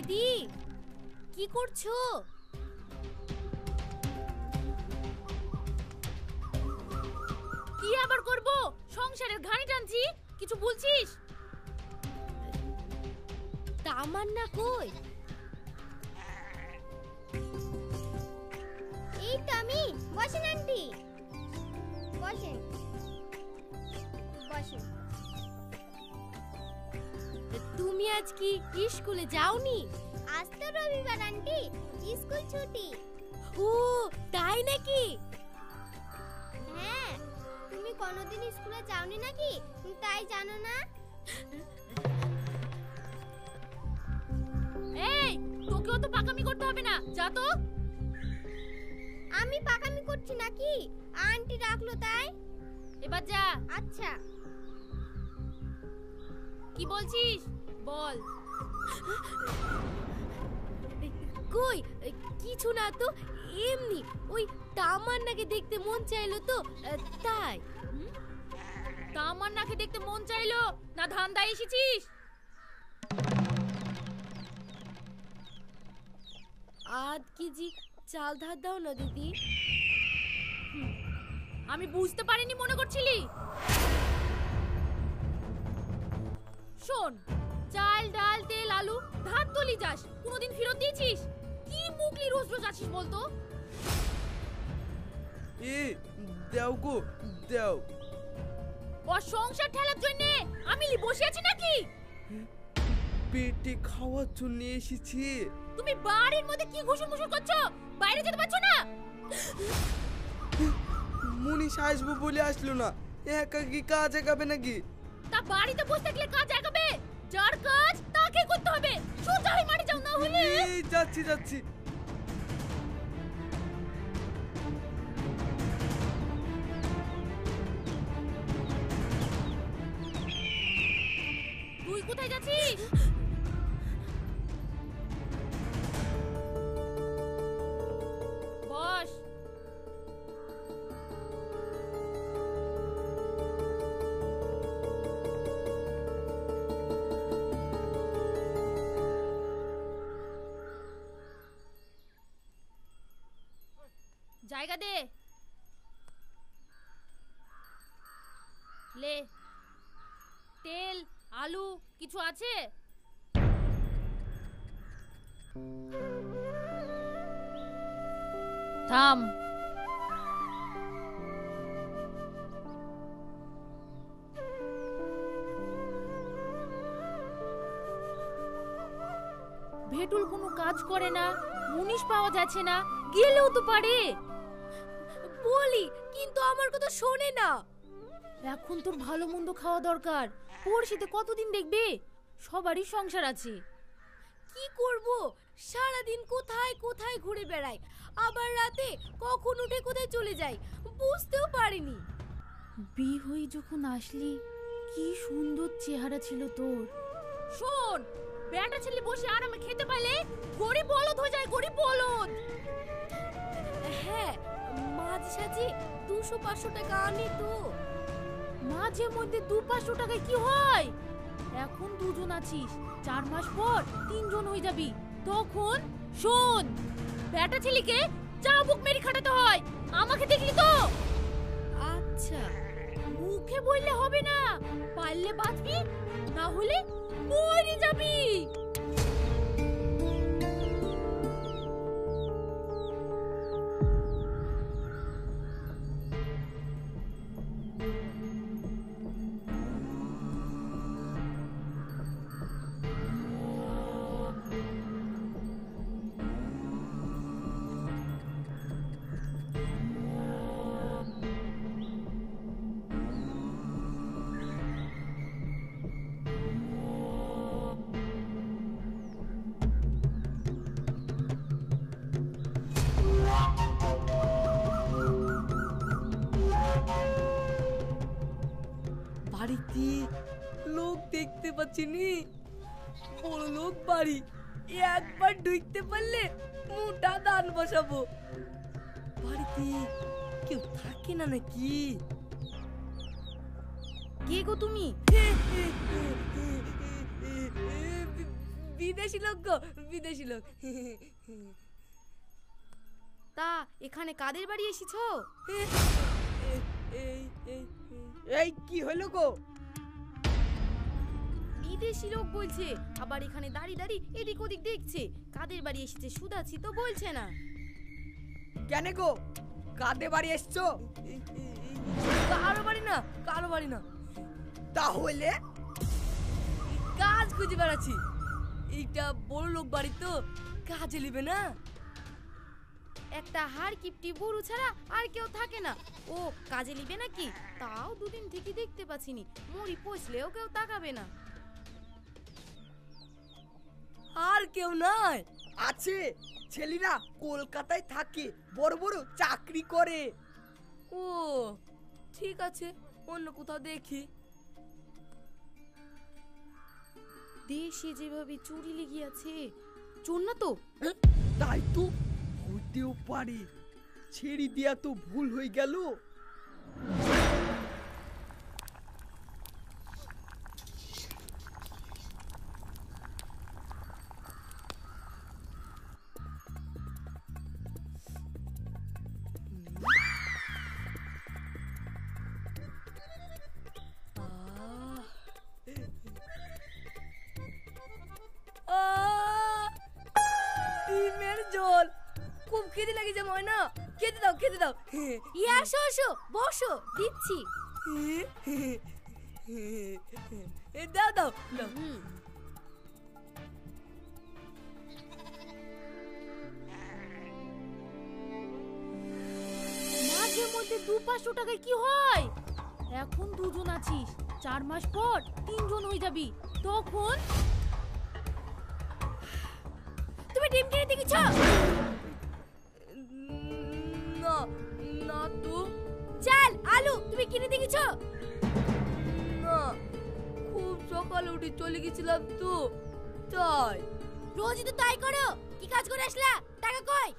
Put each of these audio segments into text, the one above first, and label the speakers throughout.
Speaker 1: দিদি কি করছো?
Speaker 2: কি আবার করব? সংসারের ঘানি টানছি। কিছু বলছিস?
Speaker 1: তামান্না কই?
Speaker 3: এই তো আমি। বসেন আন্টি, বসেন বসেন।
Speaker 1: তুমি আজ কি স্কুলে যাওনি?
Speaker 3: আজ তো রবিবার আন্টি, স্কুল ছুটি।
Speaker 1: ও তাই নাকি?
Speaker 3: হ্যাঁ, তুমি কোনোদিন স্কুলে যাওনি নাকি, তাই জানো না?
Speaker 2: এই, তোকেও তো পাকামি করতে হবে না, যা তো।
Speaker 3: আমি পাকামি করছি নাকি? আন্টি ডাকলো তাই।
Speaker 2: এবার যা।
Speaker 3: আচ্ছা।
Speaker 2: কি বলছিস বল।
Speaker 1: কই কিছু না তো, এমনি ওই তামান্নাকে দেখতে মন চাইলো তো তাই।
Speaker 2: তামান্নাকে দেখতে মন চাইলো না ধান্দায় এসেছিস?
Speaker 1: আধ কেজি চাল ধার দাও না দিদি।
Speaker 2: আমি বুঝতে পারিনি মনে করছিলি? শোন, চাল ডাল তেল আলু ধার তুলি যাস, কোনোদিন ফেরত দিয়েছিস? কি মুখলি রোজ রোজ আছিস বলতো?
Speaker 4: এ দাও গো দাও।
Speaker 2: ও সংসার ঠেলার জন্য আমি বসে আছি নাকি?
Speaker 4: পেটে খাওয়ার জন্য এসেছি।
Speaker 2: তুমি বাড়ির মধ্যে কি ঘুষুর মুসুর করছো? বাইরে যেতে পারছো না?
Speaker 4: মনীষ আসবো বলে আসলো না, একা কি কাজ একাবে নাকি?
Speaker 2: তা বাড়িতে বসে থাকলে কাজ একাবে? যার কাজ তাকে করতে হবে। সোজা হয়ে মারি যাও, না হলে।
Speaker 4: এই যাচ্ছি যাচ্ছি।
Speaker 2: তুই কোথায় যাচ্ছিস? বস। জায়গা দে। লে, তেল আলু কিছু আছে? থাম। ভেটুল কোনো কাজ করে না, মুনিশ পাওয়া যাচ্ছে না, গেলেও তো পারে।
Speaker 1: বলি কিন্তু আমার কথা শোনে না।
Speaker 2: এখন তোর ভালো মন্দ খাওয়া দরকার। পড়শিতে কতদিন দেখবে? সবারই সংসার আছে।
Speaker 1: কি করব? সারাদিন কোথায় কোথায় ঘুরে বেড়াই, আবার রাতে কখন উঠে কোথায় চলে যাই বুঝতেও পারিনি।
Speaker 2: বিয়ে হয়ে যখন আসলি কি সুন্দর চেহারা ছিল তোর। শোন, বেটা ছেলে বসে আরামে খেতে পাইলে গরিব বলদ হয়ে যায়, গরিব বলদ।
Speaker 1: হ্যাঁ, মাঝে সাঝে 200-500 টাকা আনি তো।
Speaker 2: মাঝে মধ্যে 200-500 টাকায় কি হয়? এখন দুজন আছিস, 4 মাস পর 3 জন হয়ে যাবি। তখন শোন, বেটা ছেলেকে চাবুক মেরে খাটাতে হয়। আমাকে দেখলি তো?
Speaker 1: আচ্ছা,
Speaker 2: মুখে বললে হবে না, পারলে বাঁচবি, না হলে মরে যাবি।
Speaker 5: বাড়িতে লোক দেখতে পাচ্ছি নি, বড় লোক বাড়ি। একবার ঢুকতে পারলে মোটা দান বসাবো। বাড়িতে কেউ থাকে না নাকি?
Speaker 2: কে গো তুমি?
Speaker 5: বিদেশি লোক গো, বিদেশি লোক।
Speaker 1: তা এখানে কাদের বাড়ি এসেছো?
Speaker 4: এই কি হলো গো?
Speaker 1: বিদেশি লোক বলছে, আবার এখানে দাঁড়িয়ে দাঁড়িয়ে এদিক ওদিক দেখছে। কাদের বাড়ি এসেছে শুধাচ্ছি তো বলছে না।
Speaker 4: কেন গো, কাদে বাড়ি এসছো?
Speaker 5: কারো বাড়ি না, কারো বাড়ি না।
Speaker 4: তাহলে
Speaker 5: কাজ খুঁজে বেড়াচ্ছি। এইটা বড় লোক বাড়ি তো, কাজে নিবে না।
Speaker 1: একটা হাড় কিপটি বুড়ো ছাড়া আর কেউ থাকে না। ও কাজে নিবে নাকি? তাও দুদিন থেকে দেখতে পাচ্ছিনি। মরি পচলেও কেউ তাকাবে না।
Speaker 5: আর কেউ নাই?
Speaker 4: আছে, ছেলেরা কলকাতায় থাকে, বড় বড় চাকরি করে।
Speaker 5: ও ঠিক আছে, অন্য কোথাও দেখি।
Speaker 1: দেশে যেভাবে চুরি লেগে আছে, চোর না তো?
Speaker 4: তাই তো হতেও পারে, ছেড়ে দেয়া তো ভুল হয়ে গেল।
Speaker 5: ডিমের ঝোল, খুব খিদে লেগেছে ময়না, খেতে দাও, খেতে দাও।
Speaker 1: ইয়া আসো আসো, বসো, দিচ্ছি।
Speaker 5: দাও দাও দাও।
Speaker 2: মাঝে মধ্যে 2-500 টাকায় কি হয়? এখন দুজন আছিস, 4 মাস পর 3 জন হয়ে যাবি, তখন
Speaker 1: তুমি ডিম কিনে দেখেছ?
Speaker 5: না না তো।
Speaker 1: চাল আলু তুমি কিনে দেখেছ?
Speaker 5: না, খুব সকালে উঠে চলে গেছিলাম তো, তাই।
Speaker 1: রোজই তো তাই করো। কি কাজ করে আসলা? টাকা কই?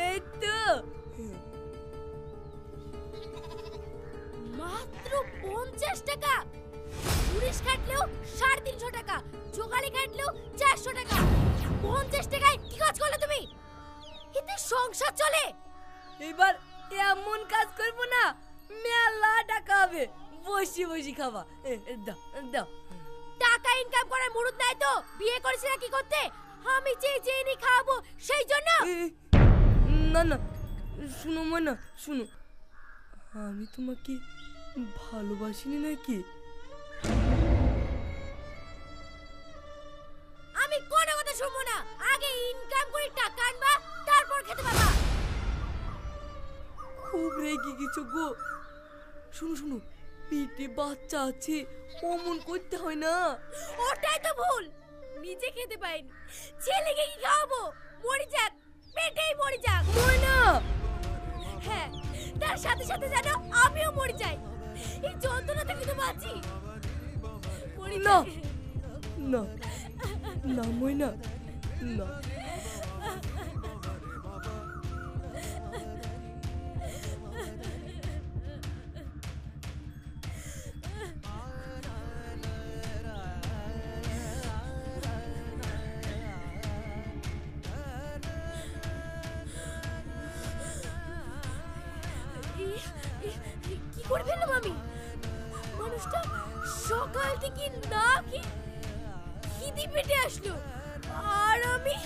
Speaker 5: এই তো
Speaker 1: মাত্র 50 টাকা। পুলিশ খাটলেও 350 টাকা, জোগালি খাটলেও 400 টাকা। 50 টাকায় কি কাজ করলে তুমি? এতে সংসার চলে?
Speaker 5: এবার এমন কাজ করবো না, মেলা টাকা হবে, বসে বসে খাবা। দাও দাও।
Speaker 1: টাকা ইনকাম করার মুরুদ নাই তো বিয়ে করেছিলা কি করতে? আমি চেয়ে চেয়ে নি খাবো সেই জন্য।
Speaker 5: না না, শুনো ময়না, শুনো, আমি তোমাকে ভালোবাসিনি নাকি?
Speaker 1: আমি কোনো কথা শুনবো না। আগে ইনকাম করে টাকা আনবা, তারপর খেতে পাবা।
Speaker 5: খুব রেগে গেছো গো। শুনো শুনো, পেটে বাচ্চা আছে, অমন করতে হয় না।
Speaker 1: ওটাই তো ভুল। নিজে খেতে পাইনি, ছেলেকে কি খাওয়াবো? মরে যাক, পেটেই মরে যাক।
Speaker 5: ময়না,
Speaker 1: হ্যাঁ, তার সাথে সাথে জানো আমিও মরে যাই। এই যন্ত্রণা থেকে তো বাঁচি। মরে
Speaker 5: না।
Speaker 1: যাই।
Speaker 5: না না ময়না, না।
Speaker 1: কি করে ফেললাম আমি? মানুষটা সকাল থেকে না খেয়ে খিদে পেটে আসলো, আর আমি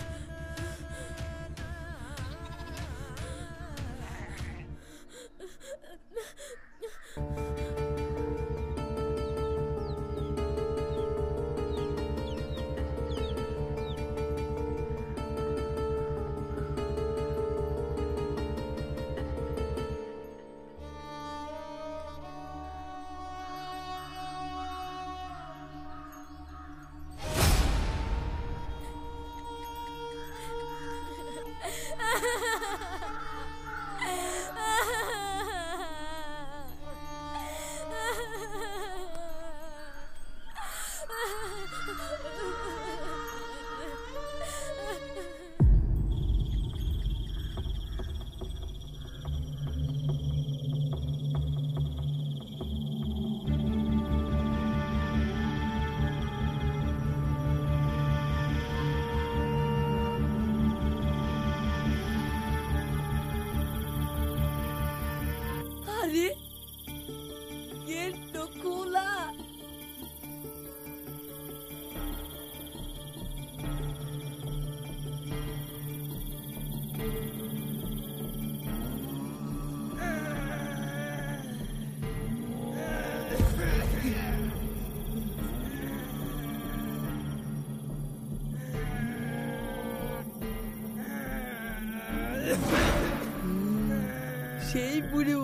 Speaker 4: সেই বুড়ো।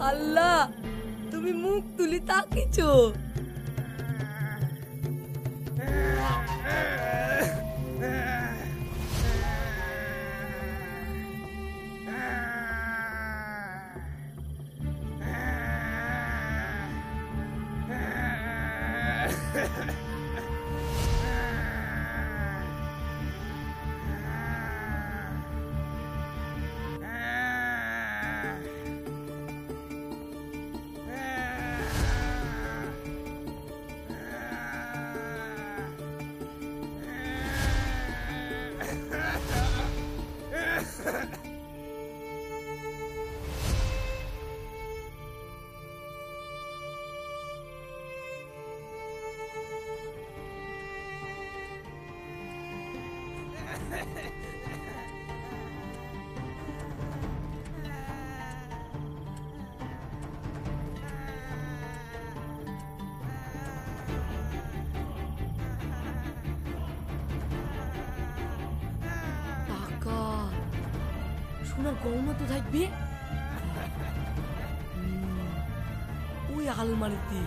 Speaker 5: আল্লাহ, তুমি মুখ তুলি তাকিছো। টাকা, সোনার গহনা তো থাকবে ওই আলমারিতে।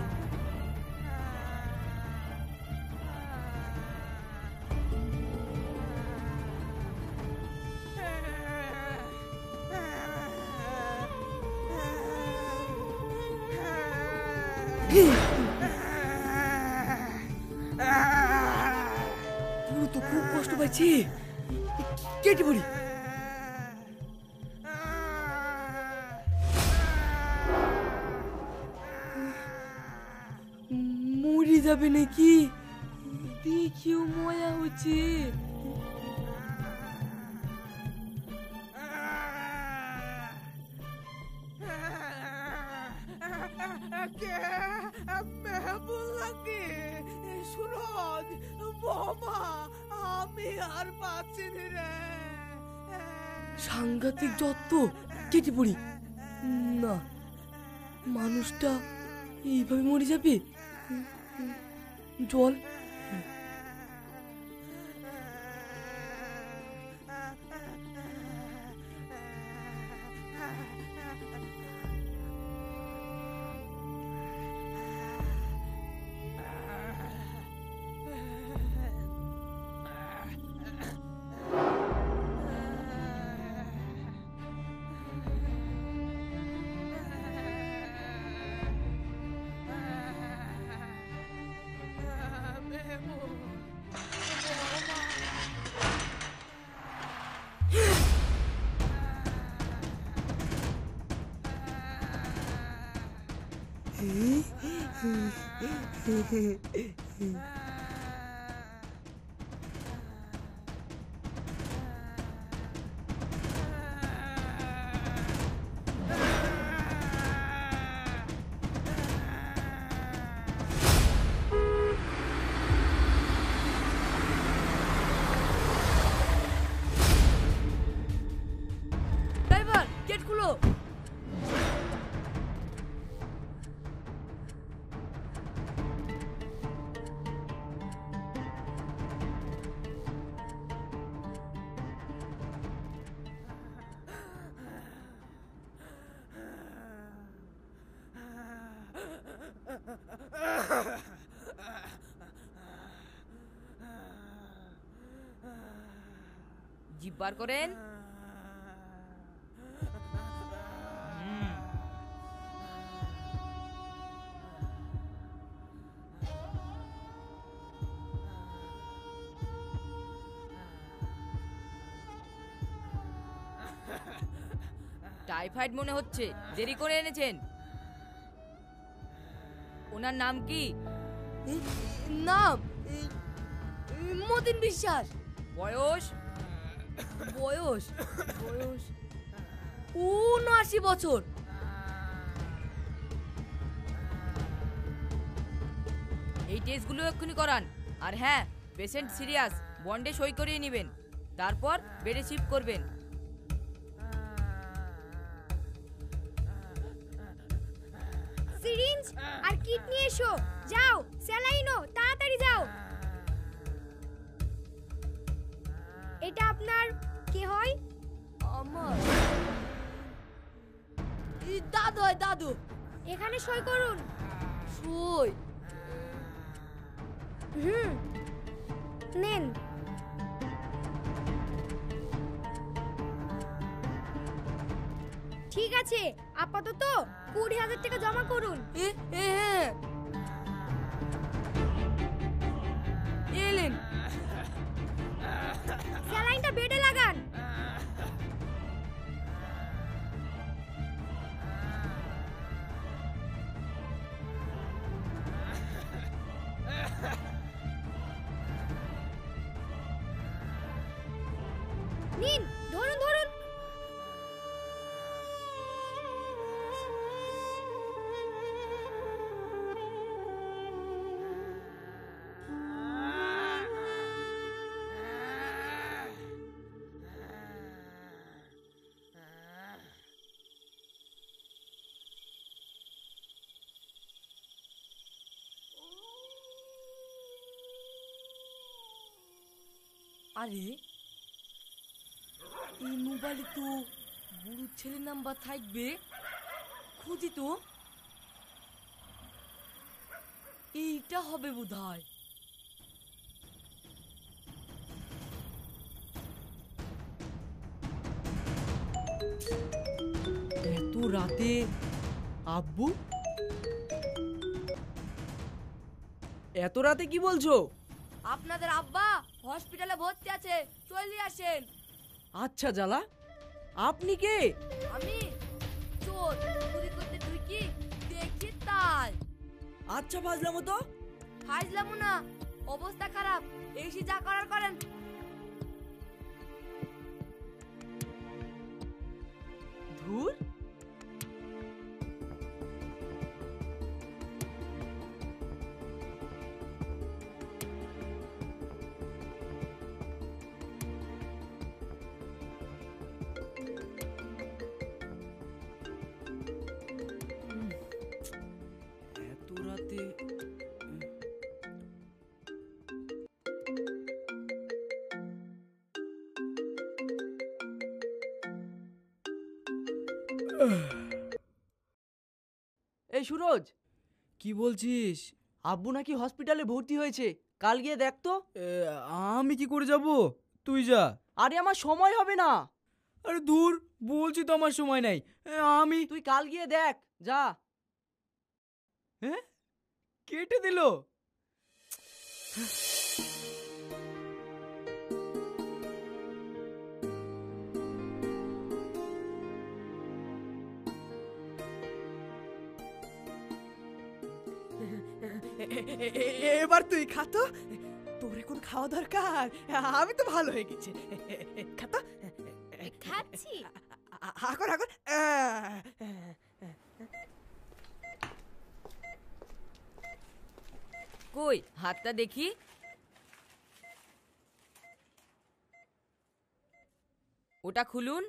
Speaker 5: পুরো তো খুব কষ্ট পাইছি, কেটে পড়ি। মরে যাবে নাকি? দেখিও ময়া হচ্ছে।
Speaker 4: আমি আর পাচ্ছি রে।
Speaker 5: সাংঘাতিক যত্ন, কেটে পড়ি। না, মানুষটা এইভাবে মরে যাবে? জল। ড্রাইভার, গেট খুলো। জিভ বার করেন। টাইফয়েড মনে হচ্ছে, দেরি করে এনেছেন। ওনার নাম কি? নাম মতিন বিশ্বাস। বয়স? বয়স ৭৯ বছর। এই টেস্টগুলো এক্ষুনি করান। আর হ্যাঁ, পেশেন্ট সিরিয়াস, বন্ডে সই করিয়ে নেবেন, তারপর বেডে শিফট করবেন।
Speaker 3: সিরিঞ্জ আর কিট নিয়ে এসো। যাও, স্যালাইনো, তাড়াতাড়ি যাও। এটা আপনার কে হয়?
Speaker 5: আমার দাদু হয় দাদু।
Speaker 3: এখানে সই করুন।
Speaker 5: সই?
Speaker 3: নেন। ঠিক আছে, আপাতত 20,000 টাকা জমা করুন।
Speaker 5: এলেন।
Speaker 3: স্যালাইনটা বেডে লাগান। নিন, ধরুন ধরুন।
Speaker 5: আরে এই মোবাইলে তো বুড়ো ছেলের নাম্বার থাকবে, খুঁজি তো। এইটা হবে বোধহয়।
Speaker 4: এত রাতে আব্বু? এত রাতে কি বলছো?
Speaker 5: আপনাদের আব্বা হসপিটালে ভর্তি আছে, চলে আসেন।
Speaker 4: আচ্ছা জালা, আপনি কে?
Speaker 5: আমি চোর, চুরি করতে ঢুকি দেখি তাই।
Speaker 4: আচ্ছা বাজলাম তো।
Speaker 5: ফাইজলামো না, অবস্থা খারাপ, এসে যা করার করেন।
Speaker 4: ধুর, এত রাতে এই সুরজ, কি বলছিস? আব্বু নাকি হসপিটালে ভর্তি হয়েছে, কাল গিয়ে দেখ তো।
Speaker 6: আমি কি করে যাব? তুই যা।
Speaker 4: আরে আমার সময় হবে না।
Speaker 6: আরে দূর, বলছি তো আমার সময় নাই। আমি
Speaker 4: তুই কাল গিয়ে দেখ, যা।
Speaker 6: হ্যাঁ, কেটে দিল। এবার তুই খাতো, তোর এখন খাওয়া দরকার। আমি তো ভালো হয়ে গেছি। খাতো,
Speaker 3: খাচ্ছি।
Speaker 6: আগর আগর।
Speaker 5: কই হাতটা দেখি। ওটা খুলুন।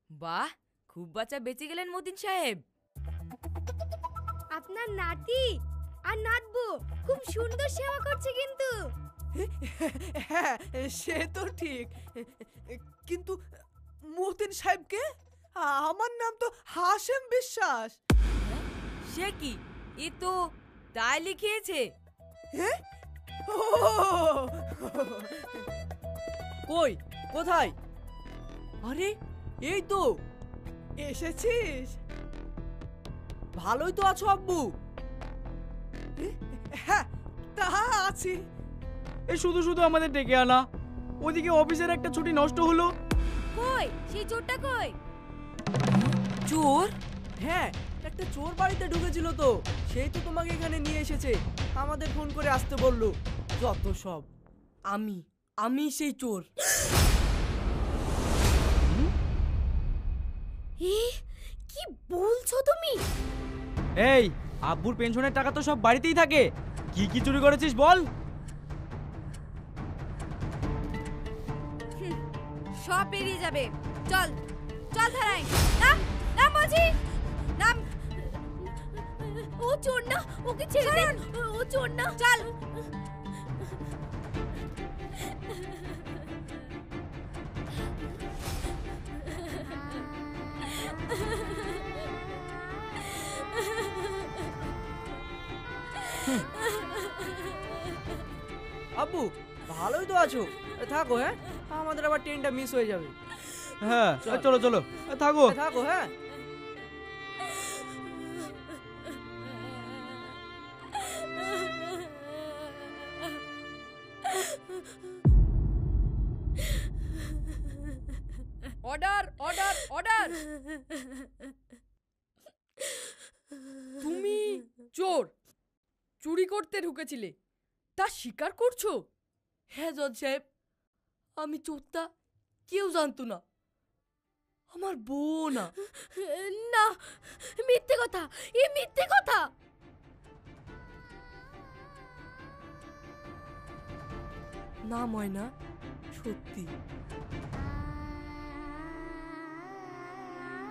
Speaker 5: বাহ, খুব বাচ্চা বেঁচে গেলেন মতিন সাহেব।
Speaker 3: আপনার নাতি আর নাতবু খুব সুন্দর সেবা করছে কিন্তু।
Speaker 6: হ্যাঁ, সে তো ঠিক, কিন্তু মতিন সাহেবকে? আমার নাম তো হাশেম বিশ্বাস।
Speaker 5: সে কি, এ তো তাই লিখিয়েছে।
Speaker 6: হ্যাঁ? ও,
Speaker 4: কই, কোথায়? আরে এই তো
Speaker 6: এসেছিস?
Speaker 4: ভালোই তো আছো আব্বু?
Speaker 6: হ্যাঁ, তা আছি। এ শুধু শুধু আমাদের ডেকে আনা, ওদিকে অফিসের একটা ছুটি নষ্ট হলো।
Speaker 1: কই সেই চোরটা কই?
Speaker 5: চোর?
Speaker 4: হ্যাঁ, একটা চোর বাড়িতে ঢুকেছিল তো, সেই তো তোমাকে এখানে নিয়ে এসেছে, আমাদের ফোন করে আসতে বললো। যত সব।
Speaker 5: আমি সেই চোর।
Speaker 1: কি বলছো তুমি?
Speaker 6: এই, আব্বুর পেনশনের টাকা তো সব বাড়িতেই থাকে, কি কি চুরি করেছিস বল।
Speaker 1: সব বেরিয়ে যাবে। চল চল ধারাই, নাম নাম বলছি, নাম। ও চোর না, ওকে ছেড়ে দিন। ও চোর না, চল।
Speaker 4: আব্বু ভালোই তো আছো, থাকো। হ্যাঁ, আমাদের আবার ট্রেনটা মিস হয়ে যাবে।
Speaker 7: হ্যাঁ চলো চলো, থাকো।
Speaker 4: থাকো। হ্যাঁ,
Speaker 5: অর্ডার অর্ডার অর্ডার। তুমি চোর, চুরি করতে ঢুকেছিলে, তা স্বীকার করছো? হ্যাঁ জজ সাহেব, আমি চোরটা কেউ জানতো না, আমার বউ না।
Speaker 1: না, মিথ্যে কথা, এ মিথ্যে কথা।
Speaker 5: না ময়না, সত্যি।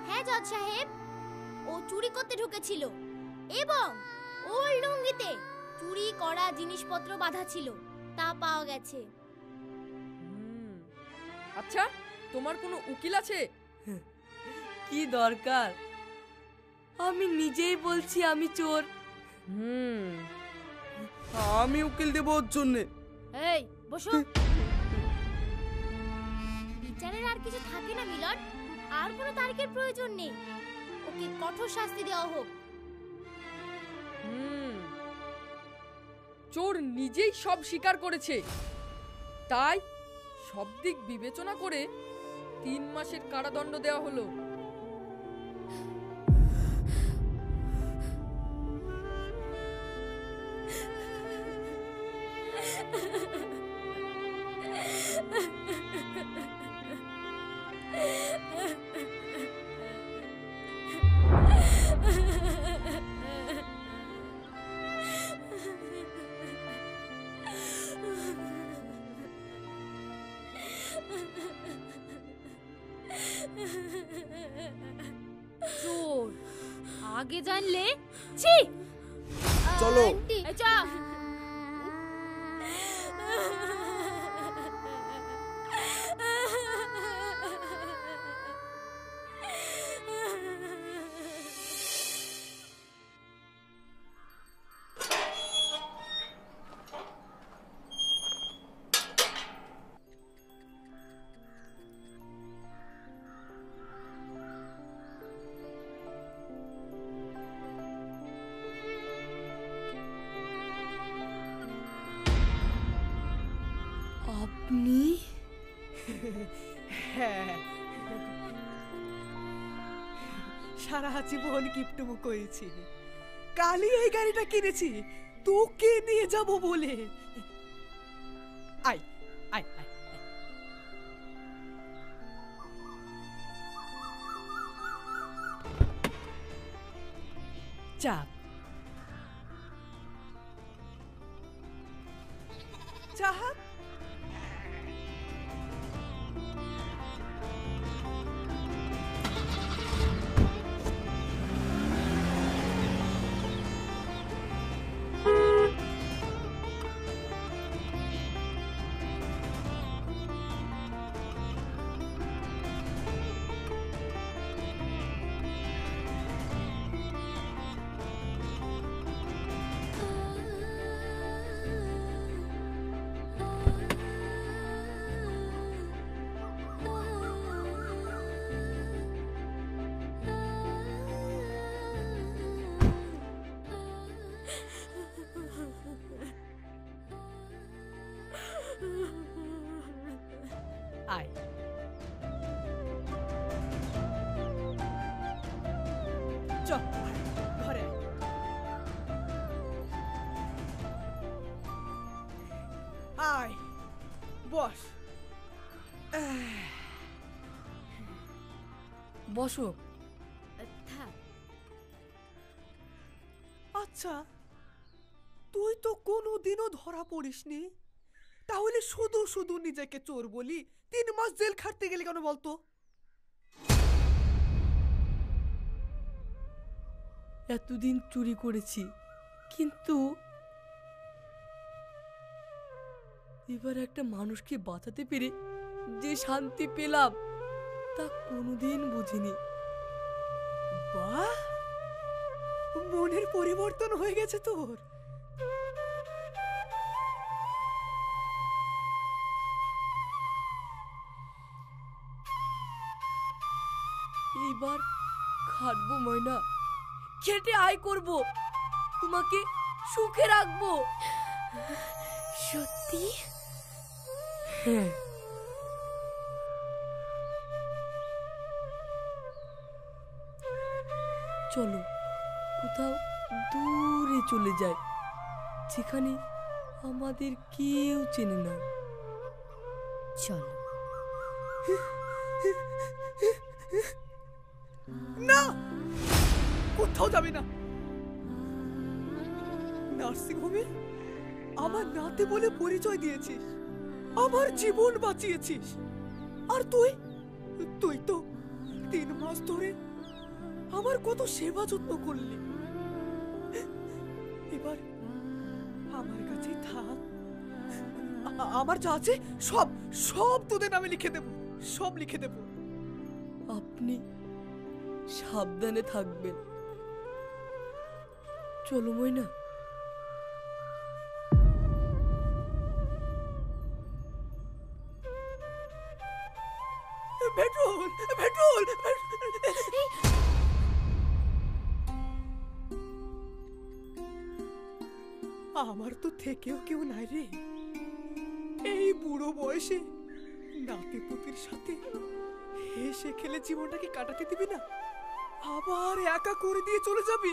Speaker 1: হ্যাঁ জজ সাহেব, ও চুরি করতে ঢুকেছিল এবং ওর লুঙ্গিতে চুরি করা জিনিসপত্র বাঁধা ছিল, তা পাওয়া গেছে।
Speaker 5: আচ্ছা, তোমার কোনো উকিল আছে? কি দরকার, আমি নিজেই বলছি আমি চোর।
Speaker 7: আমি উকিল দেব ওর জন্যে।
Speaker 2: এই বসো।
Speaker 1: বিচারের আর কিছু থাকে না মিলন, আর কোনো তারিখের প্রয়োজন নেই, ওকে কঠোর শাস্তি দেওয়া হোক।
Speaker 5: চোর নিজেই সব স্বীকার করেছে, তাই সব দিক বিবেচনা করে 3 মাসের কারাদণ্ড দেওয়া হলো।
Speaker 2: চোর আগে জানলে ছি।
Speaker 7: চলো।
Speaker 1: আন্টি,
Speaker 2: এই চা।
Speaker 5: আপনি?
Speaker 6: হ্যাঁ, সারা জীবন কিপটুমু করেছি, কালই এই গাড়িটা কিনেছি তোকে নিয়ে যাব বলে। আয় আয় আয়, চাপ চাপ। আয়, চল ঘরে আয়, বস।
Speaker 5: বসো।
Speaker 2: থাক।
Speaker 6: আচ্ছা, তুই তো কোনোদিনও ধরা পড়িসনি, তাহলে শুধু শুধু নিজেকে চোর বলি 3 মাস জেল খাটতে গেলি কেন বলতো?
Speaker 5: এতদিন চুরি করেছি, কিন্তু এবার একটা মানুষকে বাঁচাতে পেরে যে শান্তি পেলাম তা কোনোদিন বুঝিনি।
Speaker 6: বাহ, মনের পরিবর্তন হয়ে গেছে তোর,
Speaker 5: এইবার খাটবো ময়না, খেটে আয় করব, তোমাকে সুখে রাখবো।
Speaker 1: সত্যি?
Speaker 5: হ্যাঁ। চলো কোথাও দূরে চলে যাই, যেখানে আমাদের কেউ চেনে না।
Speaker 1: চলো।
Speaker 6: না, কোথাও যাবে না। নার্সিং হোমে আমার নাতি বলে পরিচয় দিয়েছিস, আমার জীবন বাঁচিয়েছিস, আর তুই তুই তো 3 মাস ধরে আমার কত সেবা যত্ন করলি। এবার আমার কাছেই থাক, আমার যা আছে সব সব তোদের নামে লিখে দেব, সব লিখে দেব।
Speaker 5: আপনি সাবধানে থাকবেন। চলো ময়না।
Speaker 6: Petrol petrol. আমার তো থেকেও কেউ নাই রে, এই বুড়ো বয়সে নাতি পুতির সাথে হেসে খেলে জীবনটাকে কাটাতে দিবি না, আবার একা করে দিয়ে চলে যাবি।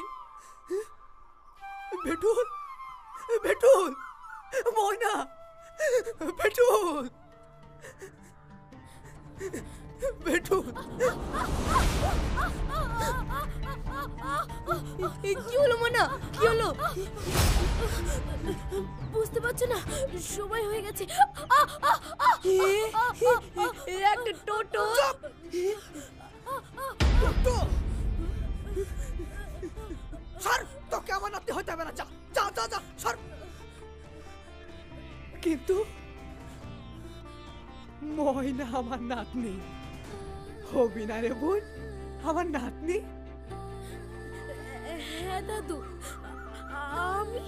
Speaker 6: পেট্রোল পেট্রোল, ময়না, পেট্রোল পেট্রোল।
Speaker 5: কি হলো ময়না, কি হলো?
Speaker 1: বুঝতে পারছো না, সময় হয়ে গেছে।
Speaker 5: একটা টোটো।
Speaker 6: সর, তোকে আমার নাতি হইতে হবে না, যা যা যা যা, সর। কিন্তু ময়না আমার নাতনি, হবি না রে বোন, আমার নাতনি।
Speaker 1: হ্যাঁ দাদু, আমি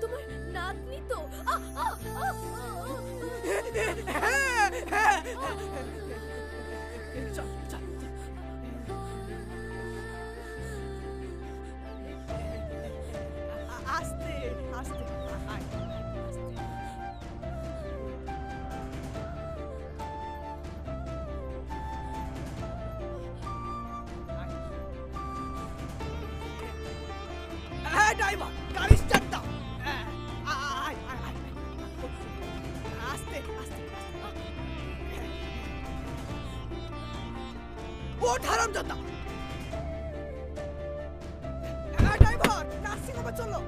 Speaker 1: তোমার নাতনি তো।
Speaker 6: চল চল। আস্তে আস্তে আয়। ড্রাইভার, গাড়ি স্টার্ট দাও। আস্তে আস্তে। ওঠ হারামজাদা। ড্রাইভার, নার্সিং হোমে চলো।